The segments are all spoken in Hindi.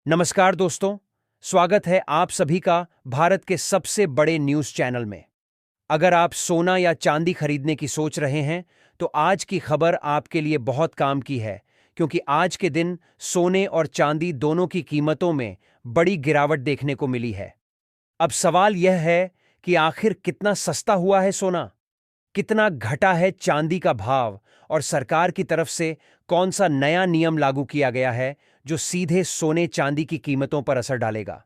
नमस्कार दोस्तों, स्वागत है आप सभी का भारत के सबसे बड़े न्यूज़ चैनल में। अगर आप सोना या चांदी खरीदने की सोच रहे हैं, तो आज की खबर आपके लिए बहुत काम की है, क्योंकि आज के दिन सोने और चांदी दोनों की कीमतों में बड़ी गिरावट देखने को मिली है। अब सवाल यह है कि आखिर कितना सस्ता हुआ है सोना, कितना घटा है चांदी का भाव और सरकार की तरफ से कौन सा नया नियम लागू किया गया है जो सीधे सोने चांदी की कीमतों पर असर डालेगा।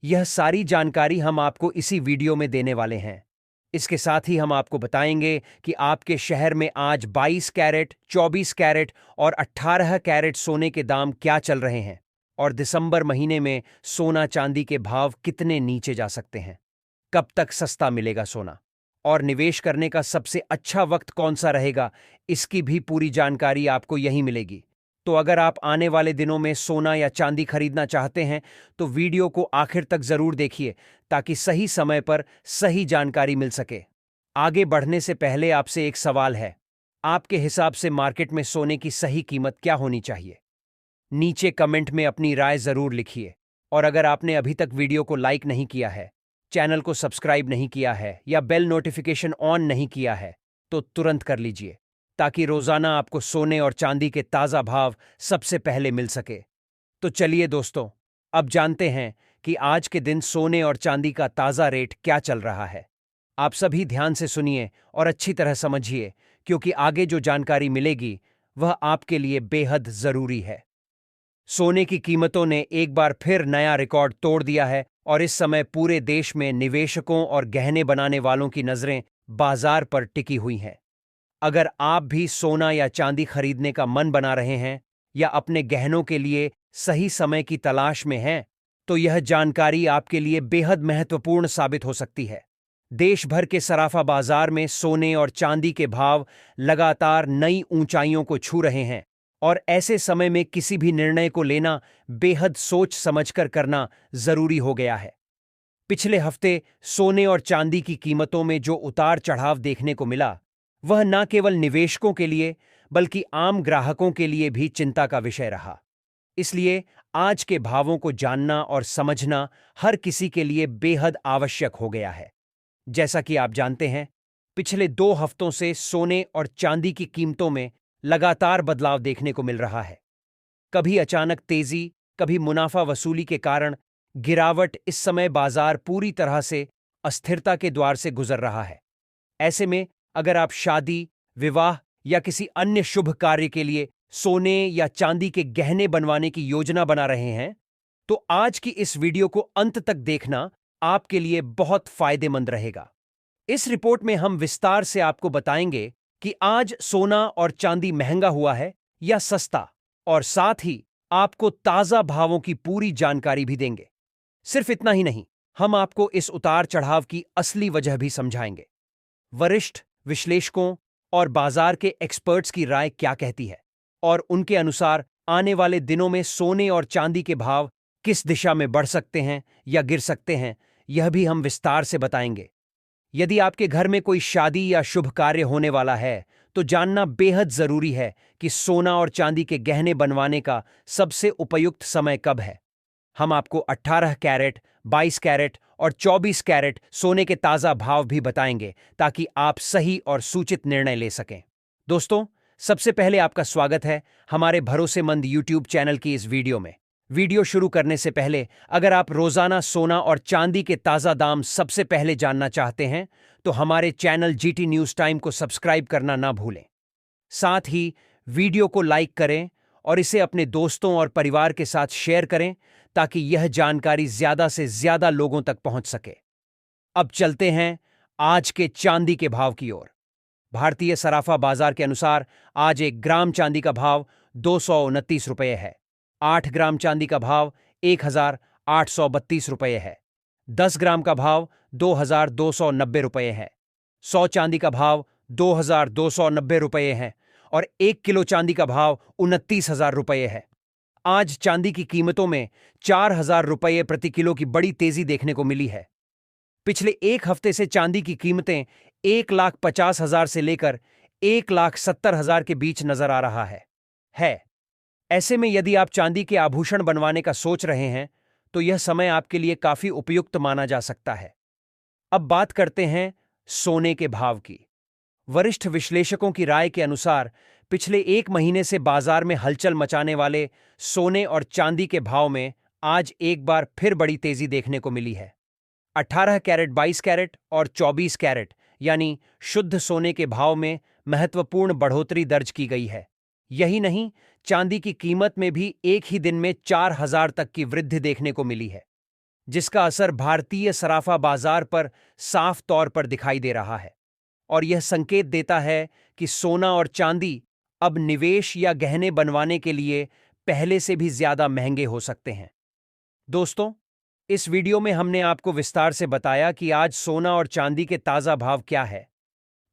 यह सारी जानकारी हम आपको इसी वीडियो में देने वाले हैं। इसके साथ ही हम आपको बताएंगे कि आपके शहर में आज 22 कैरेट, 24 कैरेट और 18 कैरेट सोने के दाम क्या चल रहे हैं और दिसंबर महीने में सोना चांदी के भाव कितने नीचे जा सकते हैं। कब तक सस्ता मिलेगा सोना और निवेश करने का सबसे अच्छा वक्त कौन सा रहेगा, इसकी भी पूरी जानकारी आपको यहीं मिलेगी। तो अगर आप आने वाले दिनों में सोना या चांदी खरीदना चाहते हैं, तो वीडियो को आखिर तक जरूर देखिए ताकि सही समय पर सही जानकारी मिल सके। आगे बढ़ने से पहले आपसे एक सवाल है, आपके हिसाब से मार्केट में सोने की सही कीमत क्या होनी चाहिए? नीचे कमेंट में अपनी राय जरूर लिखिए। और अगर आपने अभी तक वीडियो को लाइक नहीं किया है, चैनल को सब्सक्राइब नहीं किया है या बेल नोटिफिकेशन ऑन नहीं किया है, तो तुरंत कर लीजिए ताकि रोजाना आपको सोने और चांदी के ताजा भाव सबसे पहले मिल सके। तो चलिए दोस्तों, अब जानते हैं कि आज के दिन सोने और चांदी का ताजा रेट क्या चल रहा है। आप सभी ध्यान से सुनिए और अच्छी तरह समझिए, क्योंकि आगे जो जानकारी मिलेगी वह आपके लिए बेहद जरूरी है। सोने की कीमतों ने एक बार फिर नया रिकॉर्ड तोड़ दिया है और इस समय पूरे देश में निवेशकों और गहने बनाने वालों की नजरें बाजार पर टिकी हुई हैं। अगर आप भी सोना या चांदी खरीदने का मन बना रहे हैं या अपने गहनों के लिए सही समय की तलाश में हैं, तो यह जानकारी आपके लिए बेहद महत्वपूर्ण साबित हो सकती है। देश भर के सराफा बाजार में सोने और चांदी के भाव लगातार नई ऊंचाइयों को छू रहे हैं और ऐसे समय में किसी भी निर्णय को लेना बेहद सोच समझकर करना जरूरी हो गया है। पिछले हफ्ते सोने और चांदी की कीमतों में जो उतार चढ़ाव देखने को मिला, वह न केवल निवेशकों के लिए बल्कि आम ग्राहकों के लिए भी चिंता का विषय रहा। इसलिए आज के भावों को जानना और समझना हर किसी के लिए बेहद आवश्यक हो गया है। जैसा कि आप जानते हैं, पिछले 2 हफ्तों से सोने और चांदी की कीमतों में लगातार बदलाव देखने को मिल रहा है। कभी अचानक तेजी, कभी मुनाफा वसूली के कारण गिरावट। इस समय बाजार पूरी तरह से अस्थिरता के द्वार से गुजर रहा है। ऐसे में अगर आप शादी, विवाह या किसी अन्य शुभ कार्य के लिए सोने या चांदी के गहने बनवाने की योजना बना रहे हैं, तो आज की इस वीडियो को अंत तक देखना आपके लिए बहुत फायदेमंद रहेगा। इस रिपोर्ट में हम विस्तार से आपको बताएंगे कि आज सोना और चांदी महंगा हुआ है या सस्ता, और साथ ही आपको ताजा भावों की पूरी जानकारी भी देंगे। सिर्फ इतना ही नहीं, हम आपको इस उतार चढ़ाव की असली वजह भी समझाएंगे। वरिष्ठ विश्लेषकों और बाजार के एक्सपर्ट्स की राय क्या कहती है और उनके अनुसार आने वाले दिनों में सोने और चांदी के भाव किस दिशा में बढ़ सकते हैं या गिर सकते हैं, यह भी हम विस्तार से बताएंगे। यदि आपके घर में कोई शादी या शुभ कार्य होने वाला है, तो जानना बेहद जरूरी है कि सोना और चांदी के गहने बनवाने का सबसे उपयुक्त समय कब है। हम आपको 18 कैरेट, 22 कैरेट और 24 कैरेट सोने के ताजा भाव भी बताएंगे ताकि आप सही और सूचित निर्णय ले सकें। दोस्तों, सबसे पहले आपका स्वागत है हमारे भरोसेमंद YouTube चैनल की इस वीडियो में। वीडियो शुरू करने से पहले अगर आप रोजाना सोना और चांदी के ताजा दाम सबसे पहले जानना चाहते हैं, तो हमारे चैनल GT न्यूज टाइम को सब्सक्राइब करना ना भूलें। साथ ही वीडियो को लाइक करें और इसे अपने दोस्तों और परिवार के साथ शेयर करें ताकि यह जानकारी ज्यादा से ज्यादा लोगों तक पहुंच सके। अब चलते हैं आज के चांदी के भाव की ओर। भारतीय सराफा बाजार के अनुसार आज 1 ग्राम चांदी का भाव 229 रुपये है। 8 ग्राम चांदी का भाव 1,832 रुपये है। 10 ग्राम का भाव 2,290 रुपये है। 100 चांदी का भाव 2,290 रुपये है और 1 किलो चांदी का भाव 29,000 रुपये है। आज चांदी की कीमतों में 4,000 रुपये प्रति किलो की बड़ी तेजी देखने को मिली है। पिछले एक हफ्ते से चांदी की कीमतें 1,50,000 से लेकर 1,70,000 के बीच नजर आ रहा है। ऐसे में यदि आप चांदी के आभूषण बनवाने का सोच रहे हैं तो यह समय आपके लिए काफी उपयुक्त माना जा सकता है। अब बात करते हैं सोने के भाव की। वरिष्ठ विश्लेषकों की राय के अनुसार पिछले एक महीने से बाजार में हलचल मचाने वाले सोने और चांदी के भाव में आज एक बार फिर बड़ी तेजी देखने को मिली है। 18 कैरेट, 22 कैरेट और 24 कैरेट यानी शुद्ध सोने के भाव में महत्वपूर्ण बढ़ोतरी दर्ज की गई है। यही नहीं, चांदी की कीमत में भी एक ही दिन में 4,000 तक की वृद्धि देखने को मिली है, जिसका असर भारतीय सराफा बाजार पर साफ तौर पर दिखाई दे रहा है। और यह संकेत देता है कि सोना और चांदी अब निवेश या गहने बनवाने के लिए पहले से भी ज्यादा महंगे हो सकते हैं। दोस्तों, इस वीडियो में हमने आपको विस्तार से बताया कि आज सोना और चांदी के ताजा भाव क्या है,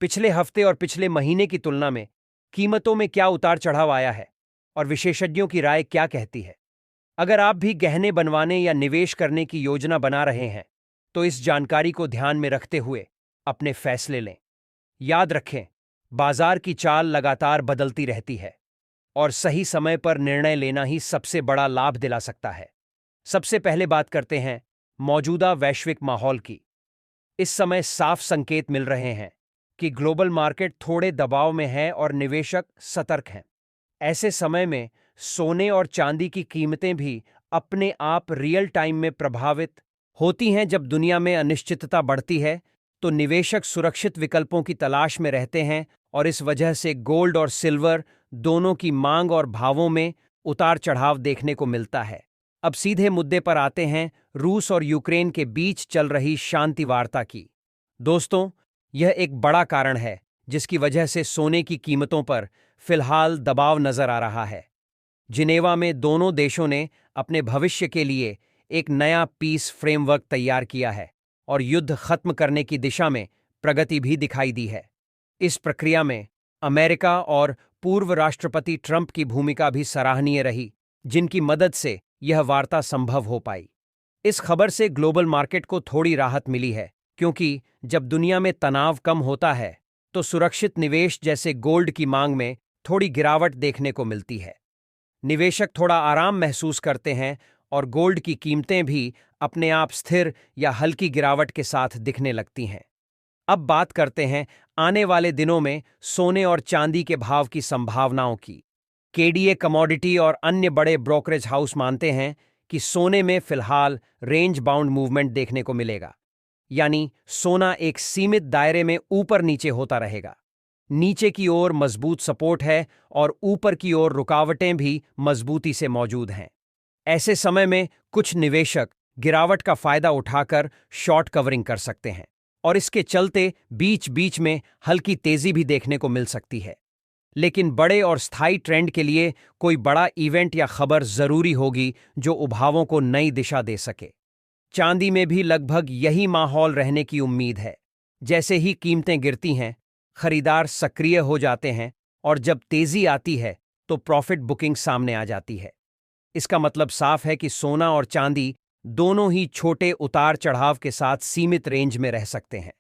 पिछले हफ्ते और पिछले महीने की तुलना में कीमतों में क्या उतार चढ़ाव आया है और विशेषज्ञों की राय क्या कहती है। अगर आप भी गहने बनवाने या निवेश करने की योजना बना रहे हैं तो इस जानकारी को ध्यान में रखते हुए अपने फैसले लें। याद रखें, बाजार की चाल लगातार बदलती रहती है और सही समय पर निर्णय लेना ही सबसे बड़ा लाभ दिला सकता है। सबसे पहले बात करते हैं मौजूदा वैश्विक माहौल की। इस समय साफ संकेत मिल रहे हैं कि ग्लोबल मार्केट थोड़े दबाव में है और निवेशक सतर्क हैं। ऐसे समय में सोने और चांदी की कीमतें भी अपने आप रियल टाइम में प्रभावित होती हैं। जब दुनिया में अनिश्चितता बढ़ती है तो निवेशक सुरक्षित विकल्पों की तलाश में रहते हैं और इस वजह से गोल्ड और सिल्वर दोनों की मांग और भावों में उतार चढ़ाव देखने को मिलता है। अब सीधे मुद्दे पर आते हैं रूस और यूक्रेन के बीच चल रही शांति वार्ता की। दोस्तों, यह एक बड़ा कारण है जिसकी वजह से सोने की कीमतों पर फिलहाल दबाव नजर आ रहा है। जिनेवा में दोनों देशों ने अपने भविष्य के लिए एक नया पीस फ्रेमवर्क तैयार किया है और युद्ध खत्म करने की दिशा में प्रगति भी दिखाई दी है। इस प्रक्रिया में अमेरिका और पूर्व राष्ट्रपति ट्रंप की भूमिका भी सराहनीय रही, जिनकी मदद से यह वार्ता संभव हो पाई। इस खबर से ग्लोबल मार्केट को थोड़ी राहत मिली है, क्योंकि जब दुनिया में तनाव कम होता है तो सुरक्षित निवेश जैसे गोल्ड की मांग में थोड़ी गिरावट देखने को मिलती है। निवेशक थोड़ा आराम महसूस करते हैं और गोल्ड की कीमतें भी अपने आप स्थिर या हल्की गिरावट के साथ दिखने लगती हैं। अब बात करते हैं आने वाले दिनों में सोने और चांदी के भाव की संभावनाओं की। केडीए कमोडिटी और अन्य बड़े ब्रोकरेज हाउस मानते हैं कि सोने में फिलहाल रेंज बाउंड मूवमेंट देखने को मिलेगा, यानी सोना एक सीमित दायरे में ऊपर नीचे होता रहेगा। नीचे की ओर मजबूत सपोर्ट है और ऊपर की ओर रुकावटें भी मजबूती से मौजूद हैं। ऐसे समय में कुछ निवेशक गिरावट का फायदा उठाकर शॉर्ट कवरिंग कर सकते हैं और इसके चलते बीच बीच में हल्की तेजी भी देखने को मिल सकती है। लेकिन बड़े और स्थायी ट्रेंड के लिए कोई बड़ा इवेंट या खबर जरूरी होगी जो उभावों को नई दिशा दे सके। चांदी में भी लगभग यही माहौल रहने की उम्मीद है। जैसे ही कीमतें गिरती हैं, खरीदार सक्रिय हो जाते हैं और जब तेजी आती है तो प्रॉफिट बुकिंग सामने आ जाती है। इसका मतलब साफ है कि सोना और चांदी दोनों ही छोटे उतार चढ़ाव के साथ सीमित रेंज में रह सकते हैं।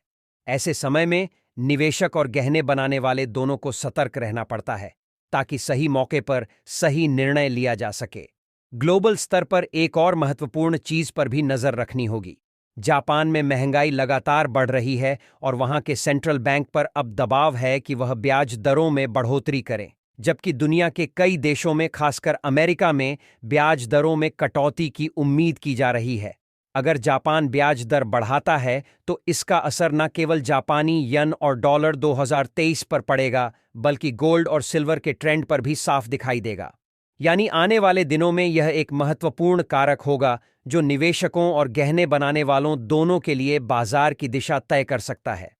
ऐसे समय में निवेशक और गहने बनाने वाले दोनों को सतर्क रहना पड़ता है ताकि सही मौके पर सही निर्णय लिया जा सके। ग्लोबल स्तर पर एक और महत्वपूर्ण चीज पर भी नजर रखनी होगी। जापान में महंगाई लगातार बढ़ रही है और वहां के सेंट्रल बैंक पर अब दबाव है कि वह ब्याज दरों में बढ़ोतरी करें, जबकि दुनिया के कई देशों में खासकर अमेरिका में ब्याज दरों में कटौती की उम्मीद की जा रही है। अगर जापान ब्याज दर बढ़ाता है तो इसका असर न केवल जापानी येन और डॉलर 2023 पर पड़ेगा, बल्कि गोल्ड और सिल्वर के ट्रेंड पर भी साफ दिखाई देगा। यानी आने वाले दिनों में यह एक महत्वपूर्ण कारक होगा जो निवेशकों और गहने बनाने वालों दोनों के लिए बाजार की दिशा तय कर सकता है।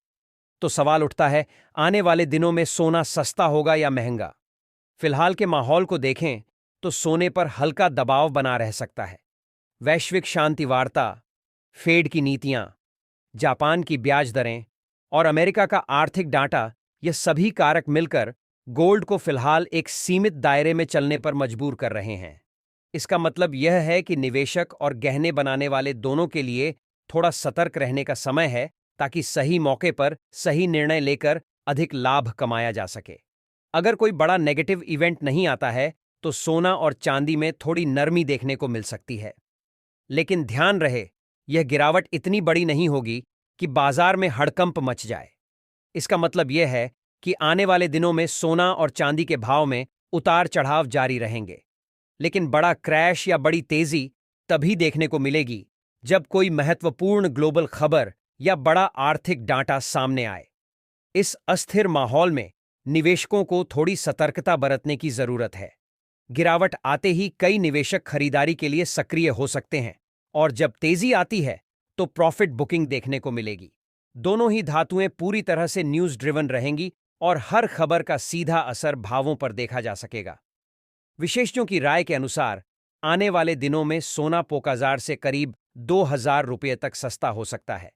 तो सवाल उठता है, आने वाले दिनों में सोना सस्ता होगा या महंगा? फिलहाल के माहौल को देखें तो सोने पर हल्का दबाव बना रह सकता है। वैश्विक शांति वार्ता, फेड की नीतियां, जापान की ब्याज दरें और अमेरिका का आर्थिक डाटा, ये सभी कारक मिलकर गोल्ड को फिलहाल एक सीमित दायरे में चलने पर मजबूर कर रहे हैं। इसका मतलब यह है कि निवेशक और गहने बनाने वाले दोनों के लिए थोड़ा सतर्क रहने का समय है ताकि सही मौके पर सही निर्णय लेकर अधिक लाभ कमाया जा सके। अगर कोई बड़ा नेगेटिव इवेंट नहीं आता है तो सोना और चांदी में थोड़ी नरमी देखने को मिल सकती है। लेकिन ध्यान रहे, यह गिरावट इतनी बड़ी नहीं होगी कि बाजार में हड़कंप मच जाए। इसका मतलब यह है कि आने वाले दिनों में सोना और चांदी के भाव में उतार चढ़ाव जारी रहेंगे। लेकिन बड़ा क्रैश या बड़ी तेजी तभी देखने को मिलेगी जब कोई महत्वपूर्ण ग्लोबल खबर या बड़ा आर्थिक डाटा सामने आए। इस अस्थिर माहौल में निवेशकों को थोड़ी सतर्कता बरतने की जरूरत है। गिरावट आते ही कई निवेशक खरीदारी के लिए सक्रिय हो सकते हैं, और जब तेजी आती है तो प्रॉफिट बुकिंग देखने को मिलेगी। दोनों ही धातुएं पूरी तरह से न्यूज ड्रिवन रहेंगी और हर खबर का सीधा असर भावों पर देखा जा सकेगा। विशेषज्ञों की राय के अनुसार आने वाले दिनों में सोना पोकाजार से करीब 2,000 रुपये तक सस्ता हो सकता है।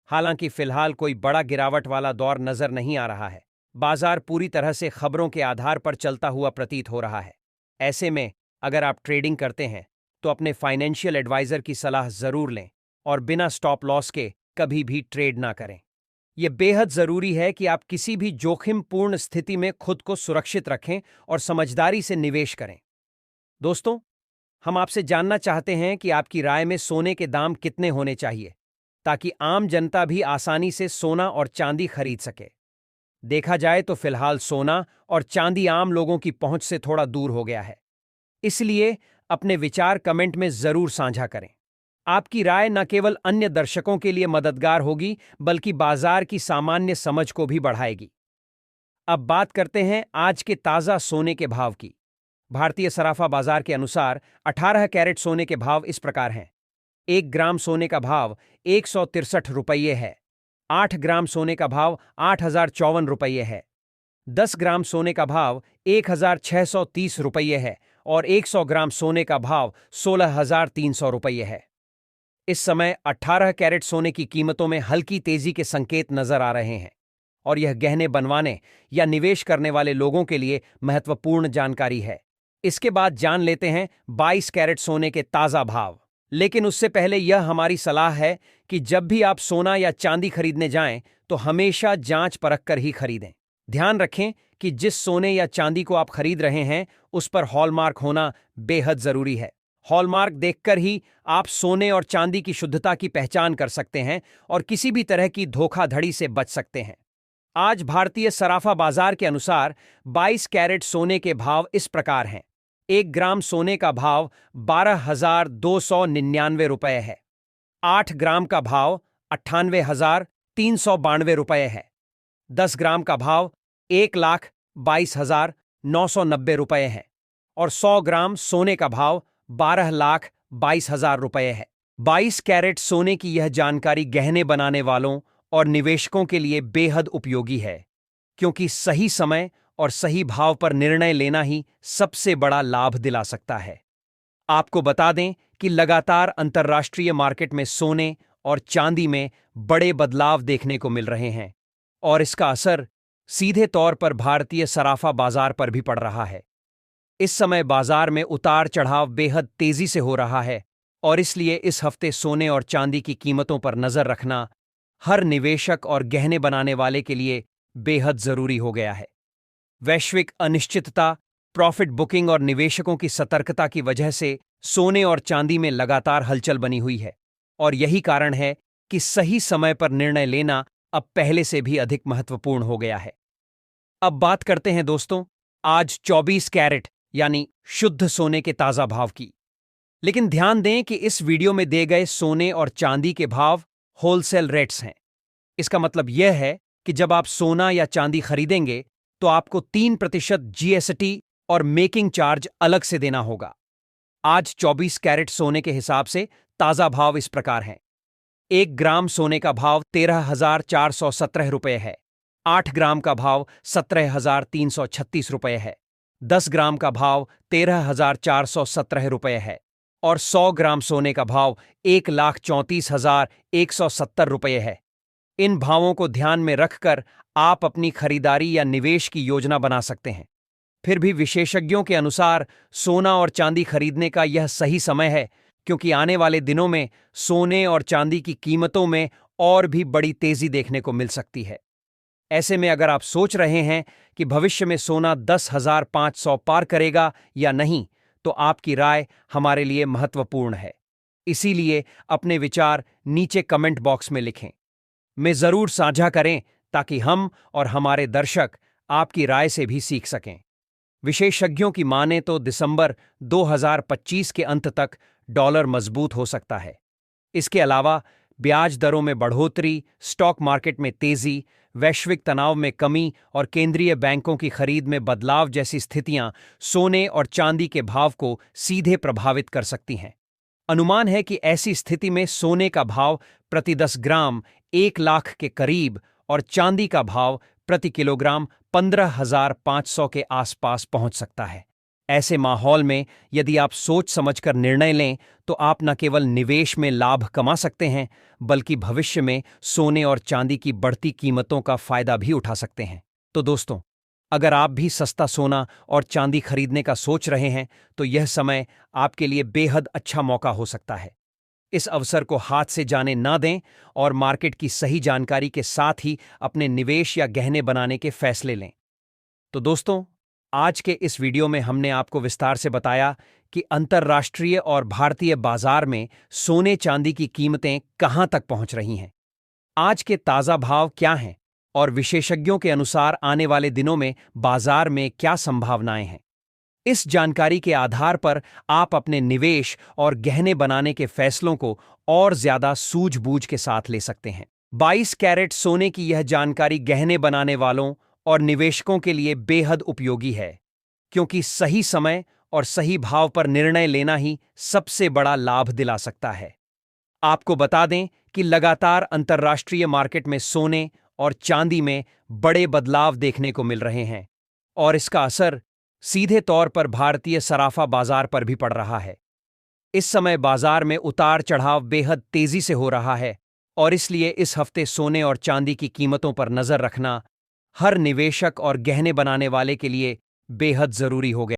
हालांकि फिलहाल कोई बड़ा गिरावट वाला दौर नजर नहीं आ रहा है। बाजार पूरी तरह से खबरों के आधार पर चलता हुआ प्रतीत हो रहा है। ऐसे में अगर आप ट्रेडिंग करते हैं तो अपने फाइनेंशियल एडवाइजर की सलाह जरूर लें और बिना स्टॉप लॉस के कभी भी ट्रेड ना करें। यह बेहद जरूरी है कि आप किसी भी जोखिमपूर्ण स्थिति में खुद को सुरक्षित रखें और समझदारी से निवेश करें। दोस्तों, हम आपसे जानना चाहते हैं कि आपकी राय में सोने के दाम कितने होने चाहिए ताकि आम जनता भी आसानी से सोना और चांदी खरीद सके। देखा जाए तो फिलहाल सोना और चांदी आम लोगों की पहुंच से थोड़ा दूर हो गया है। इसलिए अपने विचार कमेंट में जरूर साझा करें। आपकी राय न केवल अन्य दर्शकों के लिए मददगार होगी बल्कि बाजार की सामान्य समझ को भी बढ़ाएगी। अब बात करते हैं आज के ताजा सोने के भाव की। भारतीय सराफा बाजार के अनुसार 18 कैरेट सोने के भाव इस प्रकार हैं। 1 ग्राम सोने का भाव 163 रुपये है। 8 ग्राम सोने का भाव 8,054 रुपये है। 10 ग्राम सोने का भाव 1,630 रुपये है और 100 ग्राम सोने का भाव 16,300 रुपये है। इस समय 18 कैरेट सोने की कीमतों में हल्की तेजी के संकेत नजर आ रहे हैं, और यह गहने बनवाने या निवेश करने वाले लोगों के लिए महत्वपूर्ण जानकारी है। इसके बाद जान लेते हैं 22 कैरेट सोने के ताजा भाव। लेकिन उससे पहले यह हमारी सलाह है कि जब भी आप सोना या चांदी खरीदने जाएं तो हमेशा जांच परख कर ही खरीदें। ध्यान रखें कि जिस सोने या चांदी को आप खरीद रहे हैं उस पर हॉलमार्क होना बेहद जरूरी है। हॉलमार्क देखकर ही आप सोने और चांदी की शुद्धता की पहचान कर सकते हैं और किसी भी तरह की धोखाधड़ी से बच सकते हैं। आज भारतीय सराफा बाजार के अनुसार 22 कैरेट सोने के भाव इस प्रकार हैं। 1 ग्राम सोने का भाव 12,299 रुपये है। 8 ग्राम का भाव 98,392 रुपये है। 10 ग्राम का भाव 1,22,990 रुपये है और 100 ग्राम सोने का भाव 12,22,000 रुपये है। 22 कैरेट सोने की यह जानकारी गहने बनाने वालों और निवेशकों के लिए बेहद उपयोगी है, क्योंकि सही समय और सही भाव पर निर्णय लेना ही सबसे बड़ा लाभ दिला सकता है। आपको बता दें कि लगातार अंतर्राष्ट्रीय मार्केट में सोने और चांदी में बड़े बदलाव देखने को मिल रहे हैं, और इसका असर सीधे तौर पर भारतीय सराफा बाजार पर भी पड़ रहा है। इस समय बाजार में उतार चढ़ाव बेहद तेजी से हो रहा है, और इसलिए इस हफ्ते सोने और चांदी की कीमतों पर नजर रखना हर निवेशक और गहने बनाने वाले के लिए बेहद जरूरी हो गया है। वैश्विक अनिश्चितता, प्रॉफिट बुकिंग और निवेशकों की सतर्कता की वजह से सोने और चांदी में लगातार हलचल बनी हुई है, और यही कारण है कि सही समय पर निर्णय लेना अब पहले से भी अधिक महत्वपूर्ण हो गया है। अब बात करते हैं दोस्तों आज 24 कैरेट यानी शुद्ध सोने के ताजा भाव की। लेकिन ध्यान दें कि इस वीडियो में दिए गए सोने और चांदी के भाव होलसेल रेट्स हैं। इसका मतलब यह है कि जब आप सोना या चांदी खरीदेंगे तो आपको 3% जीएसटी और मेकिंग चार्ज अलग से देना होगा। आज 24 कैरेट सोने के हिसाब से ताजा भाव इस प्रकार हैं। 1 ग्राम सोने का भाव 13,417 रुपये है। 8 ग्राम का भाव 17,336 रुपये है। 10 ग्राम का भाव 13,417 रुपये है और 100 ग्राम सोने का भाव 1,34,170 रुपये है। इन भावों को ध्यान में रखकर आप अपनी खरीदारी या निवेश की योजना बना सकते हैं। फिर भी विशेषज्ञों के अनुसार सोना और चांदी खरीदने का यह सही समय है, क्योंकि आने वाले दिनों में सोने और चांदी की कीमतों में और भी बड़ी तेजी देखने को मिल सकती है। ऐसे में अगर आप सोच रहे हैं कि भविष्य में सोना 10,500 पार करेगा या नहीं, तो आपकी राय हमारे लिए महत्वपूर्ण है। इसीलिए अपने विचार नीचे कमेंट बॉक्स में लिखें। में जरूर साझा करें ताकि हम और हमारे दर्शक आपकी राय से भी सीख सकें। विशेषज्ञों की माने तो दिसंबर 2025 के अंत तक डॉलर मजबूत हो सकता है। इसके अलावा ब्याज दरों में बढ़ोतरी, स्टॉक मार्केट में तेजी, वैश्विक तनाव में कमी और केंद्रीय बैंकों की खरीद में बदलाव जैसी स्थितियां सोने और चांदी के भाव को सीधे प्रभावित कर सकती हैं। अनुमान है कि ऐसी स्थिति में सोने का भाव प्रति 10 ग्राम 1 लाख के करीब और चांदी का भाव प्रति किलोग्राम 15,500 के आसपास पहुंच सकता है। ऐसे माहौल में यदि आप सोच समझकर निर्णय लें तो आप न केवल निवेश में लाभ कमा सकते हैं, बल्कि भविष्य में सोने और चांदी की बढ़ती कीमतों का फायदा भी उठा सकते हैं। तो दोस्तों, अगर आप भी सस्ता सोना और चांदी खरीदने का सोच रहे हैं तो यह समय आपके लिए बेहद अच्छा मौका हो सकता है। इस अवसर को हाथ से जाने ना दें और मार्केट की सही जानकारी के साथ ही अपने निवेश या गहने बनाने के फैसले लें। तो दोस्तों, आज के इस वीडियो में हमने आपको विस्तार से बताया कि अंतर्राष्ट्रीय और भारतीय बाजार में सोने चांदी की कीमतें कहां तक पहुंच रही हैं, आज के ताजा भाव क्या हैं और विशेषज्ञों के अनुसार आने वाले दिनों में बाजार में क्या संभावनाएं हैं। इस जानकारी के आधार पर आप अपने निवेश और गहने बनाने के फैसलों को और ज्यादा सूझबूझ के साथ ले सकते हैं। 22 कैरेट सोने की यह जानकारी गहने बनाने वालों और निवेशकों के लिए बेहद उपयोगी है, क्योंकि सही समय और सही भाव पर निर्णय लेना ही सबसे बड़ा लाभ दिला सकता है। आपको बता दें कि लगातार अंतर्राष्ट्रीय मार्केट में सोने और चांदी में बड़े बदलाव देखने को मिल रहे हैं और इसका असर सीधे तौर पर भारतीय सराफा बाजार पर भी पड़ रहा है। इस समय बाजार में उतार चढ़ाव बेहद तेजी से हो रहा है और इसलिए इस हफ्ते सोने और चांदी की कीमतों पर नजर रखना हर निवेशक और गहने बनाने वाले के लिए बेहद जरूरी हो गया।